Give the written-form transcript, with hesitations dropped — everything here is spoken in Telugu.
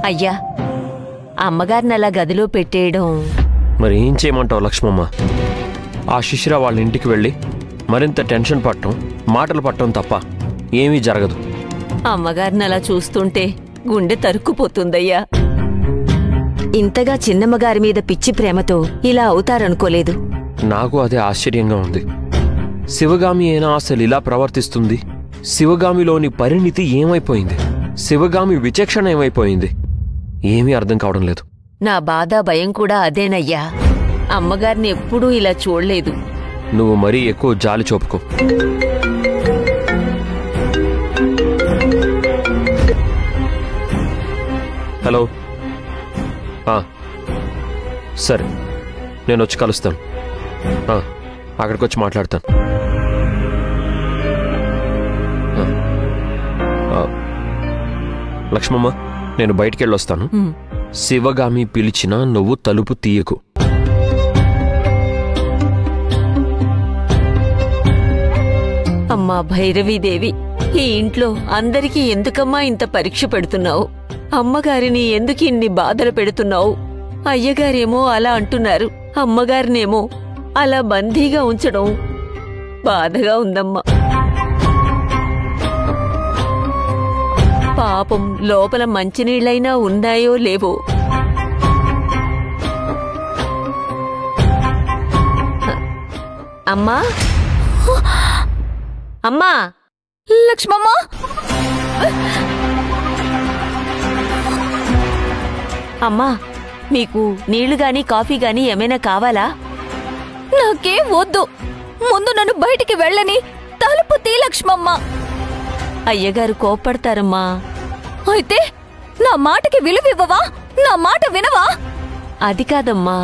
అయ్యా, అమ్మగారిని అలా గదిలో పెట్టేయడం. మరి ఏం చేయమంటావు లక్ష్మమ్మ? ఆ శిశిర వాళ్ళ ఇంటికి వెళ్ళి మరింత టెన్షన్ పట్టడం, మాటలు పట్టడం తప్ప ఏమీ జరగదు. అమ్మగారిని అలా చూస్తుంటే గుండె తరుక్కుపోతుందయ్యా. ఇంతగా చిన్నమ్మగారి మీద పిచ్చి ప్రేమతో ఇలా అవుతారనుకోలేదు. నాకు అదే ఆశ్చర్యంగా ఉంది. శివగామి అయినా అసలు ఇలా ప్రవర్తిస్తుంది? శివగామిలోని పరిణితి ఏమైపోయింది? శివగామి విచక్షణ ఏమైపోయింది? ఏమీ అర్థం కావడం లేదు. నా బాధ భయం కూడా అదేనయ్యా. అమ్మగారిని ఎప్పుడూ ఇలా చూడలేదు. నువ్వు మరీ ఎక్కువ జాలి చూపుకో. హలో, సరే, నేను వచ్చి కలుస్తాను. అక్కడికి వచ్చి మాట్లాడతాను. లక్ష్మమ్మ, నేను బయటికి వెళ్ళొస్తాను. శివగామి పిలిచినా నువ్వు తలుపు తీయకు. అమ్మా భైరవీదేవి, ఈ ఇంట్లో అందరికీ ఎందుకమ్మా ఇంత పరీక్ష పెడుతున్నావు? అమ్మగారిని ఎందుకు ఇన్ని బాధలు పెడుతున్నావు? అయ్యగారేమో అలా అంటున్నారు, అమ్మగారినేమో అలా బందీగా ఉంచడం బాధగా ఉందమ్మా. పాపం లోపల మంచినీళ్ళైనా ఉన్నాయో లేవో. అమ్మా, అమ్మా, లక్ష్మమ్మ, అమ్మా, మీకు నీళ్లు గాని కాఫీ గాని ఏమైనా కావాలా? నాకేం వద్దు. ముందు నన్ను బయటికి వెళ్ళని తలుపు తీ లక్ష్మమ్మ. అయ్యగారు కోప్పడతారమ్మా. అయితే నా మాటకి విలువివ్వవా? నా మాట వినవా? అది కాదమ్మా,